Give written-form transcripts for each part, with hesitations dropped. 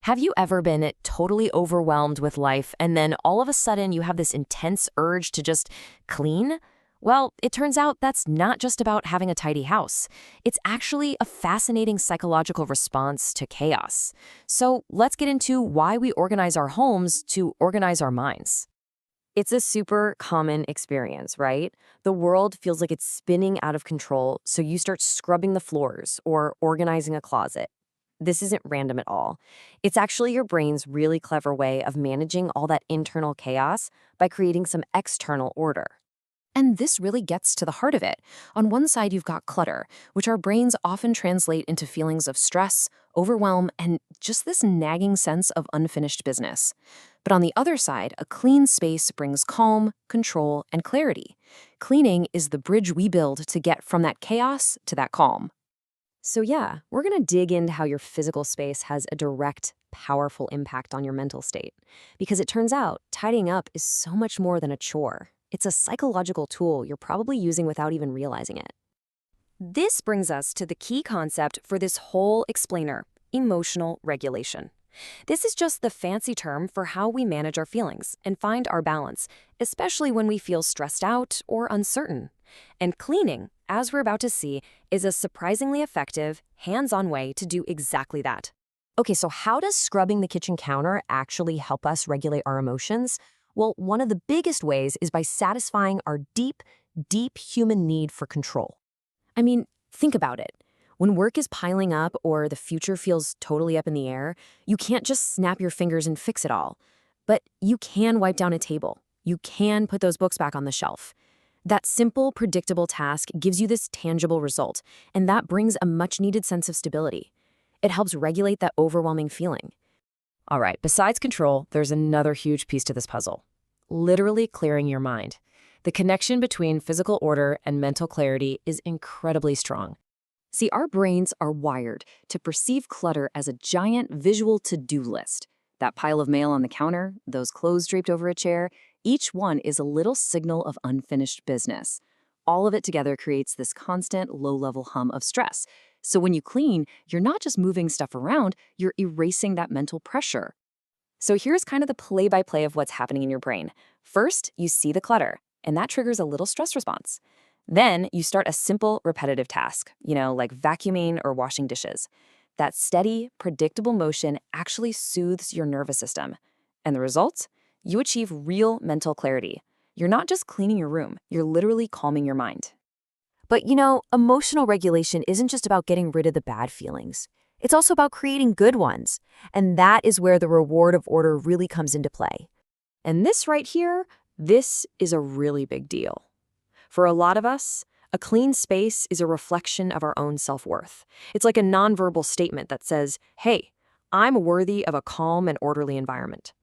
Have you ever been totally overwhelmed with life and then all of a sudden you have this intense urge to just clean? Well, it turns out that's not just about having a tidy house. It's actually a fascinating psychological response to chaos. So let's get into why we organize our homes to organize our minds. It's a super common experience, right? The world feels like it's spinning out of control, so you start scrubbing the floors or organizing a closet. This isn't random at all. It's actually your brain's really clever way of managing all that internal chaos by creating some external order. And this really gets to the heart of it. On one side, you've got clutter, which our brains often translate into feelings of stress, overwhelm, and just this nagging sense of unfinished business. But on the other side, a clean space brings calm, control, and clarity. Cleaning is the bridge we build to get from that chaos to that calm. So yeah, we're going to dig into how your physical space has a direct, powerful impact on your mental state. Because it turns out, tidying up is so much more than a chore. It's a psychological tool you're probably using without even realizing it. This brings us to the key concept for this whole explainer: emotional regulation. This is just the fancy term for how we manage our feelings and find our balance, especially when we feel stressed out or uncertain. And cleaning, as we're about to see, is a surprisingly effective, hands-on way to do exactly that. Okay, so how does scrubbing the kitchen counter actually help us regulate our emotions? Well, one of the biggest ways is by satisfying our deep, deep human need for control. I mean, think about it. When work is piling up or the future feels totally up in the air, you can't just snap your fingers and fix it all. But you can wipe down a table. You can put those books back on the shelf. That simple, predictable task gives you this tangible result, and that brings a much-needed sense of stability. It helps regulate that overwhelming feeling. All right, besides control, there's another huge piece to this puzzle: literally clearing your mind. The connection between physical order and mental clarity is incredibly strong. See, our brains are wired to perceive clutter as a giant visual to-do list. That pile of mail on the counter, those clothes draped over a chair, each one is a little signal of unfinished business. All of it together creates this constant low-level hum of stress. So when you clean, you're not just moving stuff around, you're erasing that mental pressure. So here's kind of the play-by-play of what's happening in your brain. First, you see the clutter, and that triggers a little stress response. Then you start a simple, repetitive task, like vacuuming or washing dishes. That steady, predictable motion actually soothes your nervous system. And the result? You achieve real mental clarity. You're not just cleaning your room, you're literally calming your mind. But emotional regulation isn't just about getting rid of the bad feelings. It's also about creating good ones. And that is where the reward of order really comes into play. And this right here, this is a really big deal. For a lot of us, a clean space is a reflection of our own self-worth. It's like a nonverbal statement that says, hey, I'm worthy of a calm and orderly environment.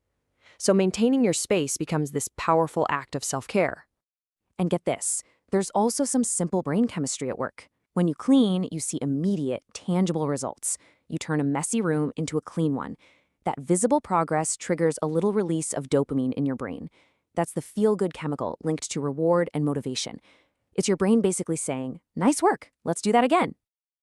So maintaining your space becomes this powerful act of self-care. And get this, there's also some simple brain chemistry at work. When you clean, you see immediate, tangible results. You turn a messy room into a clean one. That visible progress triggers a little release of dopamine in your brain. That's the feel-good chemical linked to reward and motivation. It's your brain basically saying, nice work, let's do that again.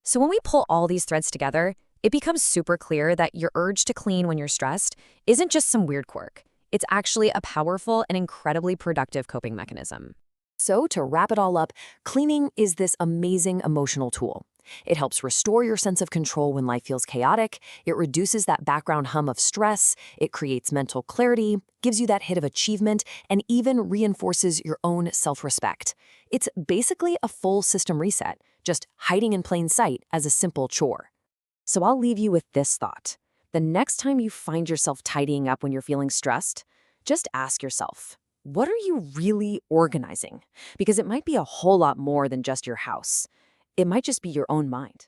So when we pull all these threads together, it becomes super clear that your urge to clean when you're stressed isn't just some weird quirk. It's actually a powerful and incredibly productive coping mechanism. So to wrap it all up, cleaning is this amazing emotional tool. It helps restore your sense of control when life feels chaotic. It reduces that background hum of stress. It creates mental clarity, gives you that hit of achievement, and even reinforces your own self-respect. It's basically a full system reset, just hiding in plain sight as a simple chore. So I'll leave you with this thought. The next time you find yourself tidying up when you're feeling stressed, just ask yourself, what are you really organizing? Because it might be a whole lot more than just your house. It might just be your own mind.